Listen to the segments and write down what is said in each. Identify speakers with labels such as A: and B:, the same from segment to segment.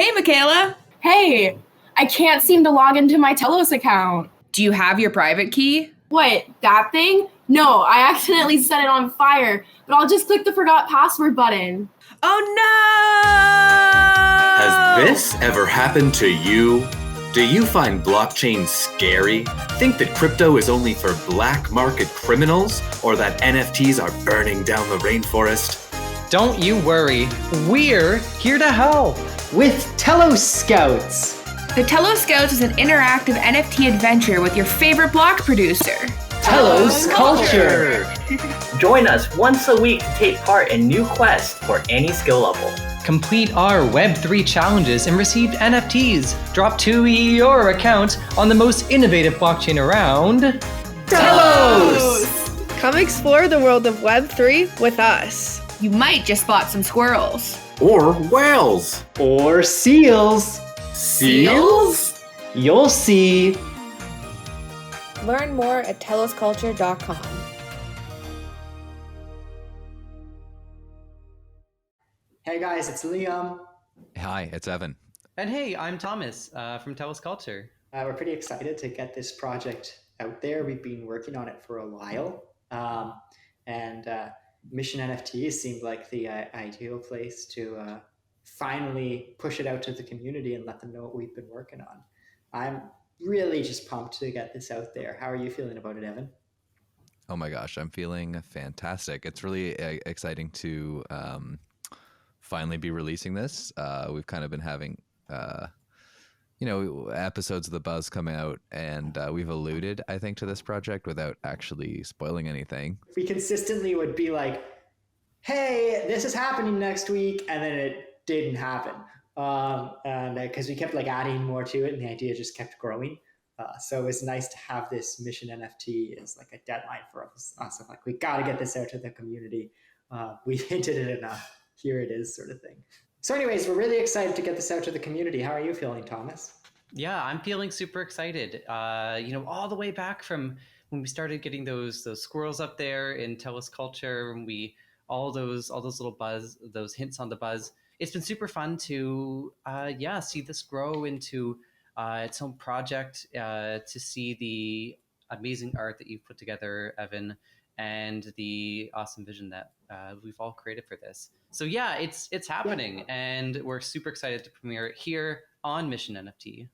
A: Hey, Michaela.
B: Hey, I can't seem to log into my Telos account.
A: Do you have your private key?
B: What, that thing? No, I accidentally set it on fire, but I'll just click the forgot password button.
A: Oh no!
C: Has this ever happened to you? Do you find blockchain scary? Think that crypto is only for black market criminals? Or that NFTs are burning down the rainforest?
D: Don't you worry, we're here to help with Telos Scouts.
A: The Telos Scouts is an interactive NFT adventure with your favorite block producer,
D: Telos Culture.
E: Join us once a week to take part in new quests for any skill level.
D: Complete our Web3 challenges and receive NFTs. Drop to your account on the most innovative blockchain around, Telos!
F: Come explore the world of Web3 with us.
A: You might just spot some squirrels.
C: Or whales?
D: Or seals.
C: Seals?
D: You'll see.
F: Learn more at telosculture.com.
G: Hey guys, it's Liam.
H: Hi, it's Evan.
D: And hey, I'm Thomas from Telos Culture.
G: We're pretty excited to get this project out there. We've been working on it for a while. Mission NFT seemed like the ideal place to finally push it out to the community and let them know what we've been working on. I'm really just pumped to get this out there. How are you feeling about it, Evan?
H: Oh my gosh, I'm feeling fantastic. It's really exciting to finally be releasing this. We've kind of been having, episodes of the buzz come out, and we've alluded, I think, to this project without actually spoiling anything.
G: We consistently would be like, hey, this is happening next week, and then it didn't happen. Because we kept adding more to it, and the idea just kept growing. So it was nice to have this Mission NFT as a deadline for us. We got to get this out to the community. We hinted it enough. Here it is, sort of thing. So anyways, we're really excited to get this out to the community. How are you feeling, Thomas?
D: Yeah, I'm feeling super excited. All the way back from when we started getting those squirrels up there in Telos Culture, and all those little buzz, those hints on the buzz. It's been super fun to see this grow into its own project, to see the amazing art that you've put together, Evan, and the awesome vision that we've all created for this. So yeah, it's happening, and we're super excited to premiere it here on Mission NFT.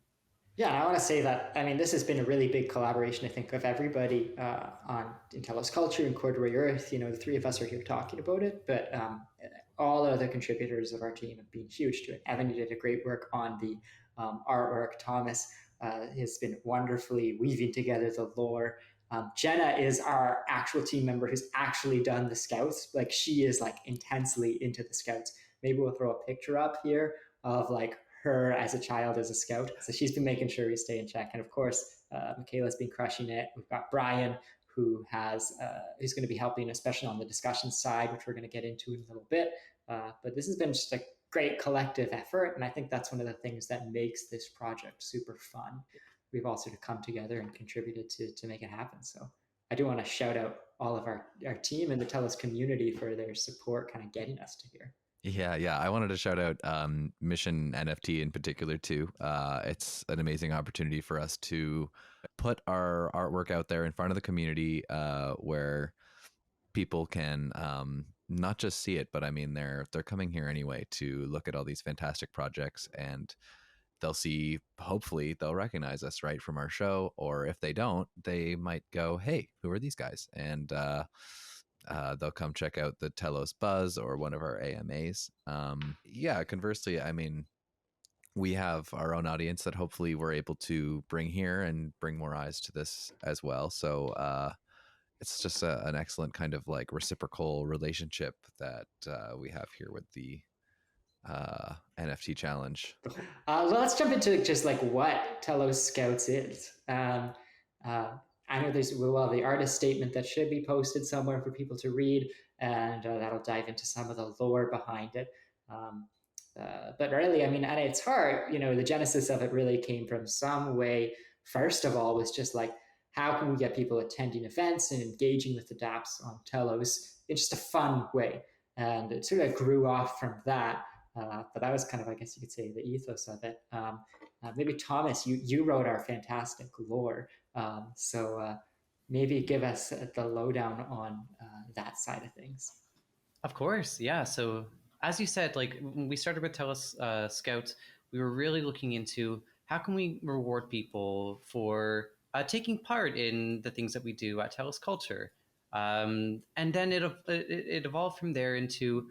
G: Yeah, I want to say that, this has been a really big collaboration, I think, of everybody in Telos Culture and Corduroy Earth. The three of us are here talking about it, but all the other contributors of our team have been huge to it. Evan, you did a great work on the artwork. Thomas has been wonderfully weaving together the lore. Jenna is our actual team member who's actually done the Scouts. She is intensely into the Scouts. Maybe we'll throw a picture up here of her as a child as a Scout. So she's been making sure we stay in check. And of course, Michaela's been crushing it. We've got Brian, who's going to be helping, especially on the discussion side, which we're going to get into in a little bit. But this has been just a great collective effort. And I think that's one of the things that makes this project super fun. We've all sort of come together and contributed to make it happen. So I do want to shout out all of our team and the Telos community for their support kind of getting us to here.
H: Yeah. I wanted to shout out Mission NFT in particular too. It's an amazing opportunity for us to put our artwork out there in front of the community, where people can not just see it, but they're coming here anyway to look at all these fantastic projects, and they'll see, hopefully they'll recognize us right from our show, or if they don't, they might go, hey, who are these guys? And they'll come check out the Telos Buzz or one of our AMAs. Conversely, we have our own audience that hopefully we're able to bring here and bring more eyes to this as well. So it's just an excellent kind of reciprocal relationship that we have here with the NFT challenge.
G: Let's jump into just what Telos Scouts is. I know there's the artist statement that should be posted somewhere for people to read, and that'll dive into some of the lore behind it. But really, at its heart, the genesis of it really came from some way. First of all, was just how can we get people attending events and engaging with the dApps on Telos in just a fun way? And it sort of grew off from that. But that was kind of, I guess you could say, the ethos of it. Maybe Thomas, you wrote our fantastic lore. So maybe give us the lowdown on that side of things.
D: Of course, yeah. So as you said, like when we started with Telos Scouts, we were really looking into how can we reward people for taking part in the things that we do at Telos Culture, and then it evolved from there into,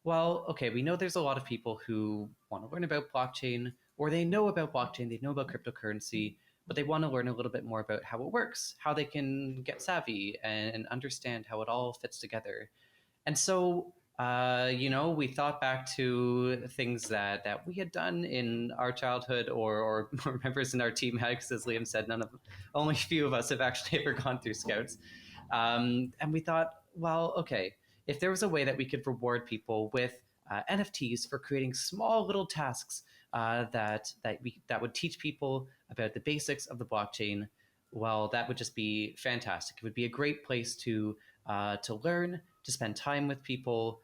D: well, okay, we know there's a lot of people who want to learn about blockchain, or they know about blockchain, they know about cryptocurrency, but they want to learn a little bit more about how it works, how they can get savvy and understand how it all fits together. And so, we thought back to things that we had done in our childhood, or members in our team had, because as Liam said, only a few of us have actually ever gone through Scouts. And we thought, well, okay, if there was a way that we could reward people with NFTs for creating small little tasks that would teach people about the basics of the blockchain, well, that would just be fantastic. It would be a great place to learn, to spend time with people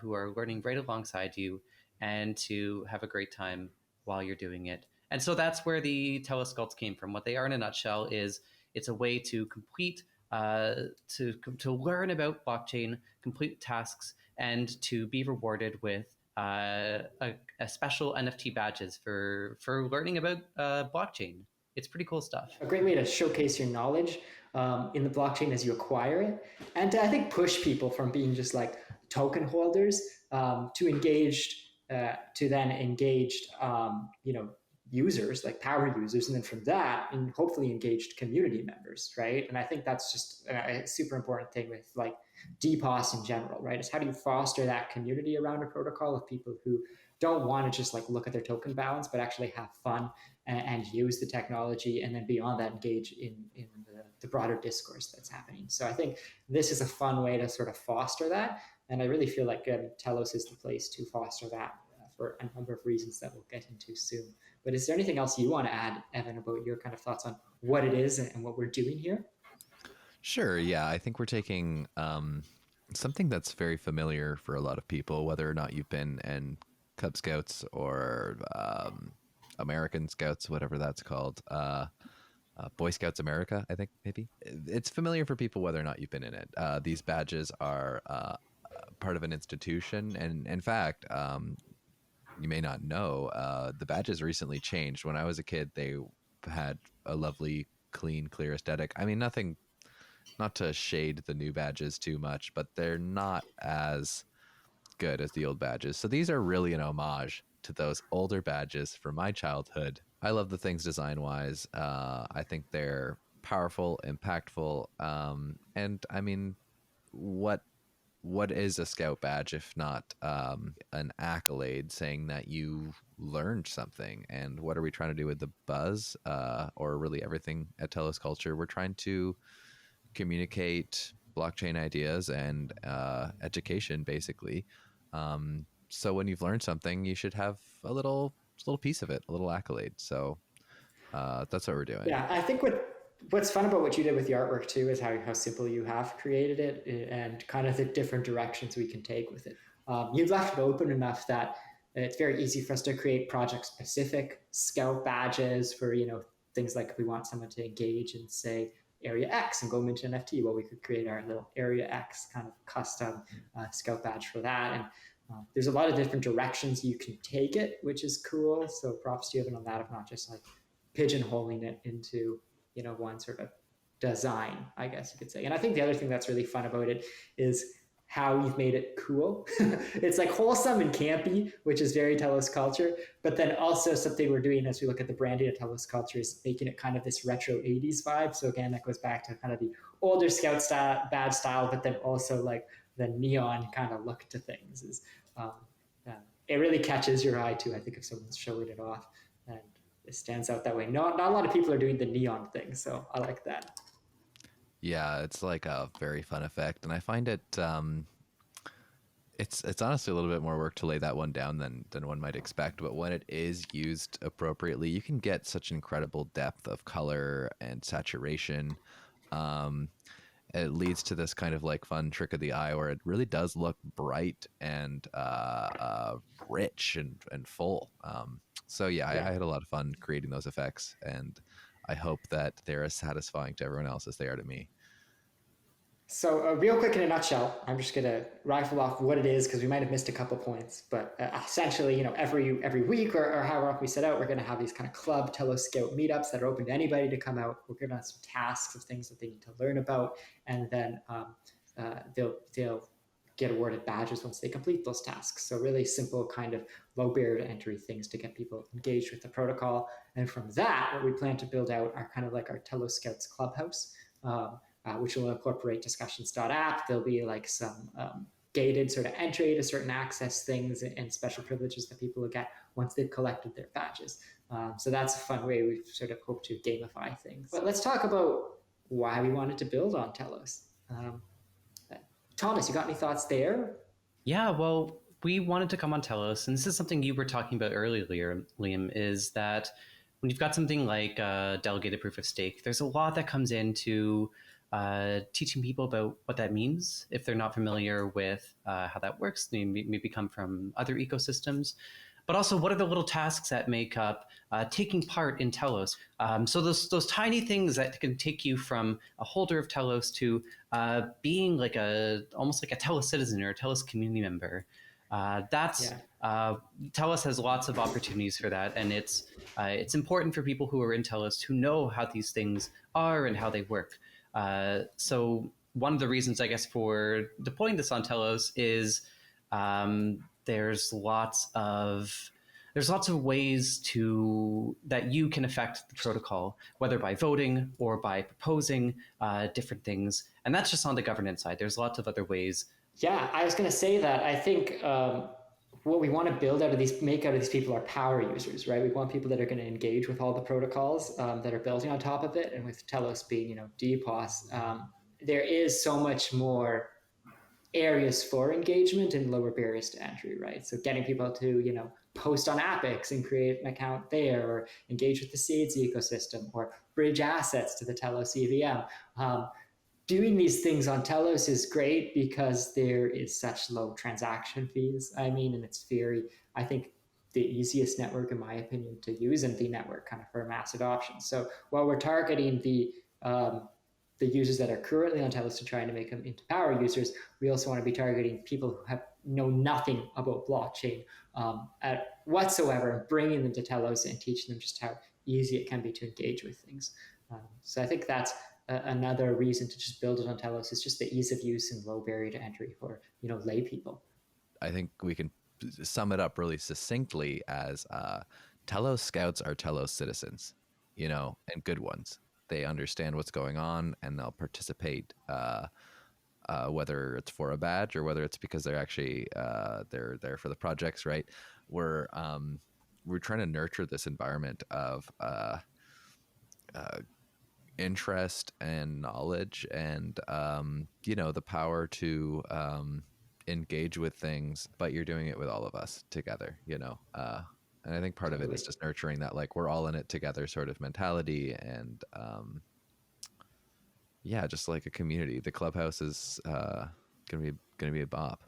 D: who are learning right alongside you, and to have a great time while you're doing it. And so that's where the Telos Scouts came from. What they are in a nutshell is it's a way to complete, to learn about blockchain, complete tasks, and to be rewarded with a special NFT badges for learning about blockchain. It's pretty cool stuff.
G: A great way to showcase your knowledge in the blockchain as you acquire it, and to, I think, push people from being just like token holders to engaged, to then engaged, users, like power users, and then from that, and hopefully engaged community members, right? And I think that's just a super important thing with like DPoS in general, right? Is how do you foster that community around a protocol of people who don't want to just like look at their token balance, but actually have fun and use the technology, and then beyond that, engage in the broader discourse that's happening. So I think this is a fun way to sort of foster that, and I really feel like Telos is the place to foster that for a number of reasons that we'll get into soon. But is there anything else you want to add, Evan, about your kind of thoughts on what it is and what we're doing here?
H: Sure. Yeah, I think we're taking something that's very familiar for a lot of people, whether or not you've been in Cub Scouts or American Scouts, whatever that's called. Boy Scouts America, I think, maybe. It's familiar for people whether or not you've been in it. These badges are part of an institution. And in fact, you may not know, the badges recently changed. When I was a kid, they had a lovely, clean, clear aesthetic. I mean, not to shade the new badges too much, but they're not as good as the old badges. So these are really an homage to those older badges from my childhood. I love the things design-wise. I think they're powerful, impactful, and I mean, what is a Scout badge if not an accolade saying that you learned something? And what are we trying to do with the buzz, or really everything at Telos Culture? We're trying to communicate blockchain ideas and education, basically. So when you've learned something, you should have a little piece of it, a little accolade. So that's what we're doing.
G: Yeah, I think what's fun about what you did with the artwork too is how simple you have created it, and kind of the different directions we can take with it. You've left it open enough that it's very easy for us to create project-specific Scout badges for, things like we want someone to engage in, say, Area X and go Mint NFT. Well, we could create our little Area X kind of custom Scout badge for that. And there's a lot of different directions you can take it, which is cool. So props to you, Evan, on that, of not just like pigeonholing it into, one sort of design, I guess you could say. And I think the other thing that's really fun about it is how you've made it cool. It's like wholesome and campy, which is very Telos Culture, but then also something we're doing as we look at the branding of Telos Culture is making it kind of this retro 80s vibe. So again, that goes back to kind of the older Scout style, badge style, but then also like the neon kind of look to things. It really catches your eye too, I think, if someone's showing it off, and it stands out that way. Not a lot of people are doing the neon thing, so I like that.
H: Yeah, it's like a very fun effect, and I find it it's honestly a little bit more work to lay that one down than one might expect. But when it is used appropriately, you can get such incredible depth of color and saturation. it leads to this kind of like fun trick of the eye where it really does look bright and rich and full. So yeah, I had a lot of fun creating those effects, and I hope that they're as satisfying to everyone else as they are to me.
G: So real quick in a nutshell, I'm just going to rifle off what it is because we might have missed a couple points. But essentially, every week or however often we set out, we're going to have these kind of club Telos Scout meetups that are open to anybody to come out. We're going to have some tasks of things that they need to learn about, and then they'll get awarded badges once they complete those tasks. So really simple, kind of low barrier to entry things to get people engaged with the protocol. And from that, what we plan to build out are kind of like our Telos Scouts clubhouse. Which will incorporate discussions.app. There'll be like some gated sort of entry to certain access things and special privileges that people will get once they've collected their badges. So that's a fun way we sort of hope to gamify things. But let's talk about why we wanted to build on Telos. Thomas, you got any thoughts there?
D: Yeah, well, we wanted to come on Telos, and this is something you were talking about earlier, Liam, is that when you've got something like delegated proof of stake, there's a lot that comes into teaching people about what that means if they're not familiar with how that works. They maybe come from other ecosystems, but also what are the little tasks that make up taking part in Telos. So those tiny things that can take you from a holder of Telos to being like almost like a Telos citizen or a Telos community member. Telos has lots of opportunities for that, and it's important for people who are in Telos to know how these things are and how they work. So one of the reasons, I guess, for deploying this on Telos is there's lots of ways that you can affect the protocol, whether by voting or by proposing different things, and that's just on the governance side. There's lots of other ways.
G: Yeah, I was going to say that I think what we want to make out of these people are power users, right? We want people that are going to engage with all the protocols that are building on top of it. And with Telos being, DPoS, there is so much more areas for engagement and lower barriers to entry, right? So getting people to, post on Apex and create an account there, or engage with the Seeds ecosystem, or bridge assets to the Telos EVM. Doing these things on Telos is great because there is such low transaction fees. And it's I think the easiest network, in my opinion, to use, and the network kind of for mass adoption. So while we're targeting the users that are currently on Telos to trying to make them into power users, we also want to be targeting people who know nothing about blockchain whatsoever, and bringing them to Telos and teaching them just how easy it can be to engage with things. So I think that's another reason to just build it on Telos, is just the ease of use and low barrier to entry for lay people.
H: I think we can sum it up really succinctly as Telos Scouts are Telos citizens, and good ones. They understand what's going on and they'll participate, whether it's for a badge or whether it's because they're actually they're there for the projects. Right? We're trying to nurture this environment of interest and knowledge and the power to engage with things, but you're doing it with all of us together, and I think part of it is just nurturing that, like, we're all in it together sort of mentality, and just like a community. The clubhouse is gonna be a bop.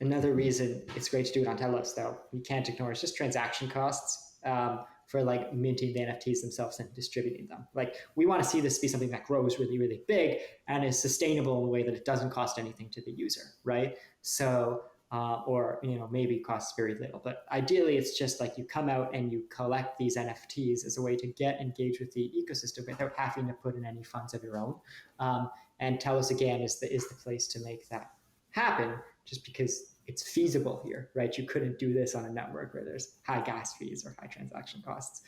G: Another reason it's great to do it on Telos, though, you can't ignore, it's just transaction costs. For like minting the NFTs themselves and distributing them. Like, we want to see this be something that grows really, really big and is sustainable in a way that it doesn't cost anything to the user, right? So, or maybe costs very little, but ideally it's just like you come out and you collect these NFTs as a way to get engaged with the ecosystem without having to put in any funds of your own. And Telos, again, is the place to make that happen, just because it's feasible here, right? You couldn't do this on a network where there's high gas fees or high transaction costs.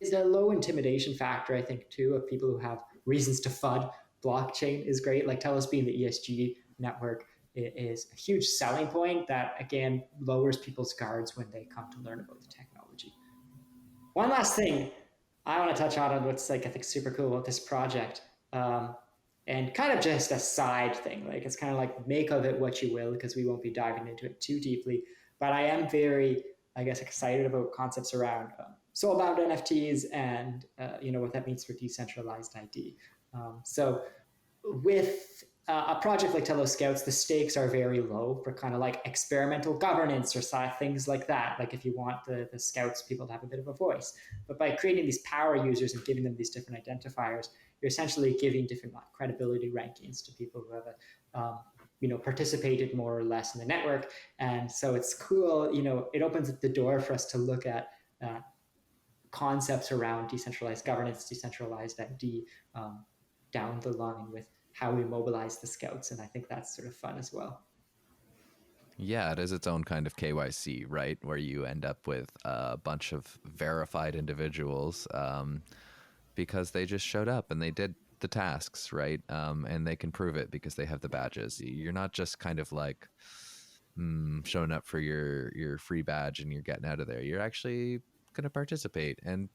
G: Is a low intimidation factor, I think, too, of people who have reasons to FUD blockchain is great. Like Telos being the ESG network is a huge selling point that, again, lowers people's guards when they come to learn about the technology. One last thing I want to touch on what's I think super cool about this project. And kind of just a side thing, like it's kind of like make of it what you will, because we won't be diving into it too deeply. But I am very, excited about concepts around soulbound NFTs and what that means for decentralized ID. So with a project like Telos Scouts, the stakes are very low for kind of like experimental governance or things like that. Like if you want the Scouts people to have a bit of a voice. But by creating these power users and giving them these different identifiers, you're essentially giving different credibility rankings to people who have participated more or less in the network. And so it's cool, it opens up the door for us to look at concepts around decentralized governance, decentralized ID down the line with how we mobilize the Scouts. And I think that's sort of fun as well.
H: Yeah, it is its own kind of KYC, right? Where you end up with a bunch of verified individuals because they just showed up and they did the tasks, right? And they can prove it because they have the badges. You're not just kind of like showing up for your free badge and you're getting out of there. You're actually going to participate. And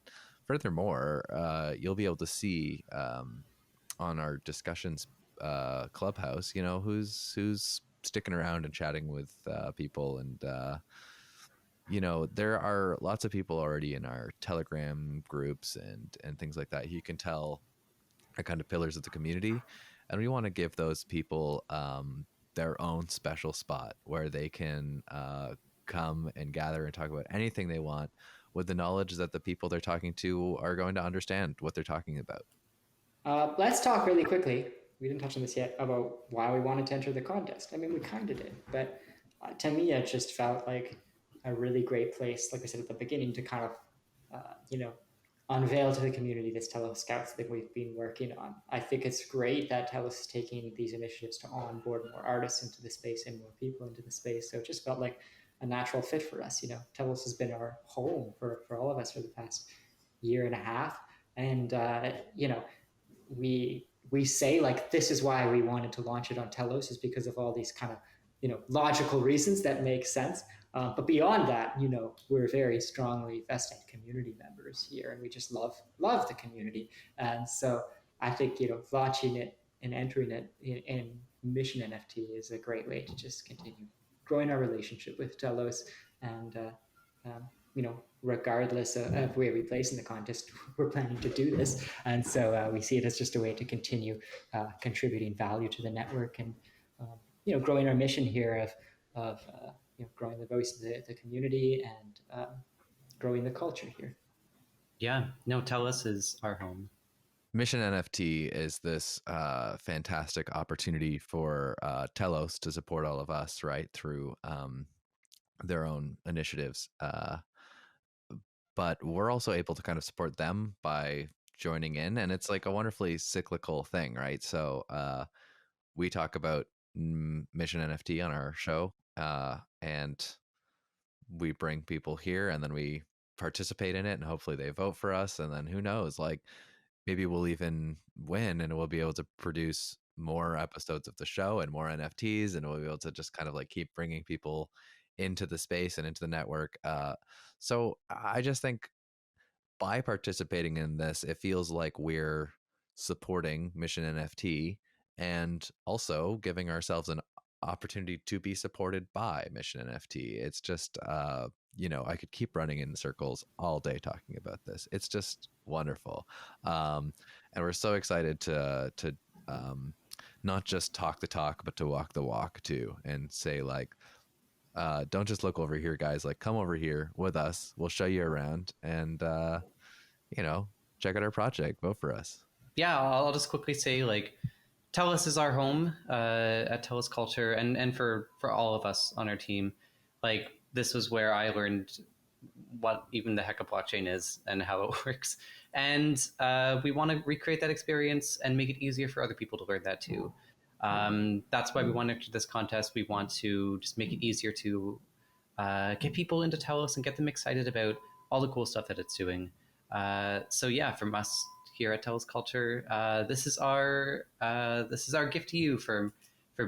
H: furthermore, you'll be able to see on our discussions clubhouse, who's sticking around and chatting with people. And, there are lots of people already in our Telegram groups and things like that. You can tell are kind of pillars of the community. And we want to give those people their own special spot where they can come and gather and talk about anything they want with the knowledge that the people they're talking to are going to understand what they're talking about.
G: Let's talk really quickly. We didn't touch on this yet about why we wanted to enter the contest. I mean, we kind of did, but to me, it just felt like a really great place, like I said at the beginning, to kind of, unveil to the community this Telos Scouts that we've been working on. I think it's great that Telos is taking these initiatives to onboard more artists into the space and more people into the space. So it just felt like a natural fit for us. Telos has been our home for all of us for the past year and a half. And, we say like, this is why we wanted to launch it on Telos, is because of all these kind of, logical reasons that make sense. But beyond that, we're very strongly vested community members here, and we just love the community. And so I think, launching it and entering it in Mission NFT is a great way to just continue growing our relationship with Telos. And, regardless of where we place in the contest, we're planning to do this. And so we see it as just a way to continue contributing value to the network and, growing our mission here of growing the voice of the community and growing the culture here.
D: Yeah, no, Telos is our home.
H: Mission NFT is this fantastic opportunity for Telos to support all of us, right, through their own initiatives. But we're also able to kind of support them by joining in. And it's like a wonderfully cyclical thing, right? So we talk about Mission NFT on our show and we bring people here and then we participate in it and hopefully they vote for us. And then who knows, like maybe we'll even win and we'll be able to produce more episodes of the show and more NFTs, and we'll be able to just kind of like keep bringing people into the space and into the network. So I just think by participating in this, it feels like we're supporting Mission NFT and also giving ourselves an opportunity to be supported by Mission NFT. It's just, I could keep running in circles all day talking about this. It's just wonderful. And we're so excited to not just talk the talk, but to walk the walk too, and say like, don't just look over here, guys, like come over here with us. We'll show you around and, check out our project, vote for us.
D: Yeah, I'll just quickly say like, Telos is our home at Telos Culture, and for all of us on our team. Like this was where I learned what even the heck a blockchain is and how it works. And we want to recreate that experience and make it easier for other people to learn that too. That's why we want to enter this contest. We want to just make it easier to get people into Telos and get them excited about all the cool stuff that it's doing. So yeah, from us here at Telos Culture, this is our gift to you for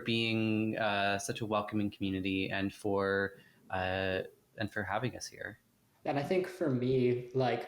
D: being such a welcoming community and for having us here.
G: And I think for me, like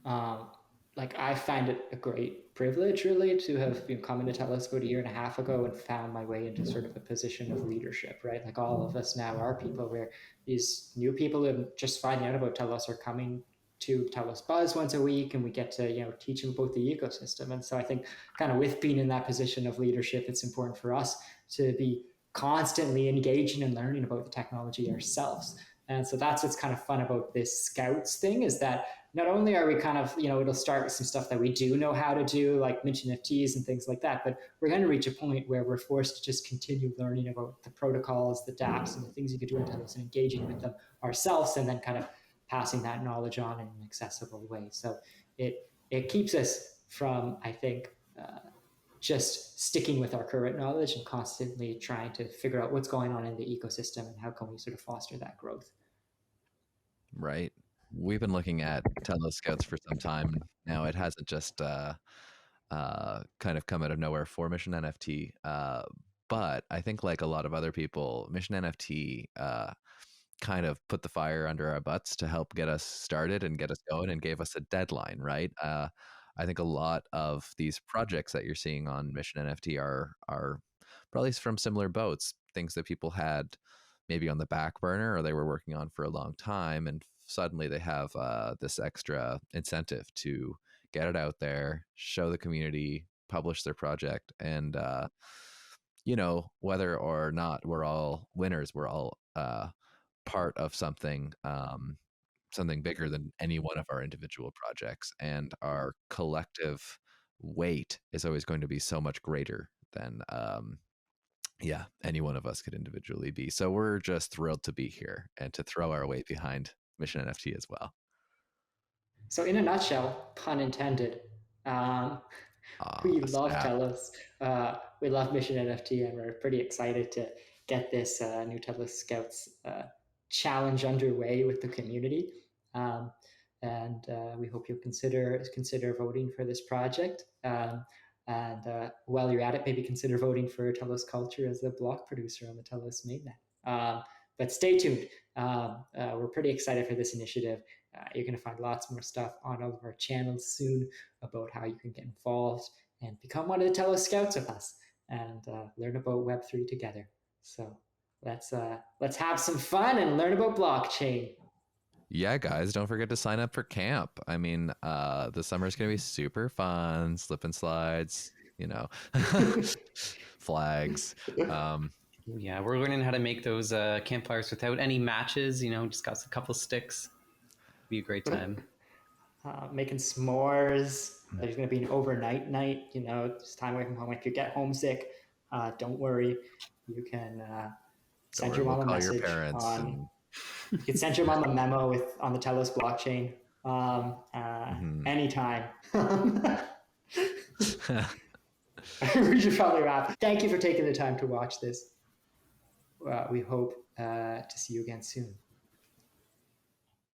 G: I find it a great privilege really to have been coming to Telos about a year and a half ago and found my way into sort of a position of leadership, right? Like all of us now are people where these new people who are just finding out about Telos are coming to Telos Buzz once a week, and we get to, teach them about the ecosystem. And so I think kind of with being in that position of leadership, it's important for us to be constantly engaging and learning about the technology ourselves. And so that's what's kind of fun about this Scouts thing, is that not only are we kind of, it'll start with some stuff that we do know how to do, like Mission NFTs and things like that, but we're going to reach a point where we're forced to just continue learning about the protocols, the dApps, and the things you could do in Telos, and engaging with them ourselves, and then kind of passing that knowledge on in an accessible way. So it keeps us from, I think, just sticking with our current knowledge and constantly trying to figure out what's going on in the ecosystem and how can we sort of foster that growth.
H: Right. We've been looking at Telos Scouts for some time now. It hasn't just kind of come out of nowhere for Mission NFT. But I think, like a lot of other people, Mission NFT kind of put the fire under our butts to help get us started and get us going, and gave us a deadline, right? I think a lot of these projects that you're seeing on Mission NFT are probably from similar boats, things that people had maybe on the back burner or they were working on for a long time, and suddenly they have this extra incentive to get it out there, show the community, publish their project, and whether or not we're all winners, we're all part of something bigger than any one of our individual projects, and our collective weight is always going to be so much greater than any one of us could individually be. So we're just thrilled to be here and to throw our weight behind Mission NFT as well.
G: So in a nutshell, pun intended, we love Telos. We love Mission NFT, and we're pretty excited to get this new Telos Scouts challenge underway with the community. And we hope you'll consider voting for this project. And while you're at it, maybe consider voting for Telos Culture as a block producer on the Telos mainnet. But stay tuned. We're pretty excited for this initiative. You're going to find lots more stuff on all of our channels soon about how you can get involved and become one of the Telos Scouts with us, and learn about Web3 together. So let's have some fun and learn about blockchain.
H: Yeah, guys, don't forget to sign up for camp. I mean, the summer is going to be super fun. Slip and slides, flags.
D: Yeah, we're learning how to make those campfires without any matches. Just got a couple sticks. Be a great time.
G: Making s'mores. There's going to be an overnight night. Just time away from home. If you get homesick, don't worry. You can send your mom a message. You can send your mom a memo on the Telos blockchain anytime. We should probably wrap. Thank you for taking the time to watch this. We hope to see you again soon.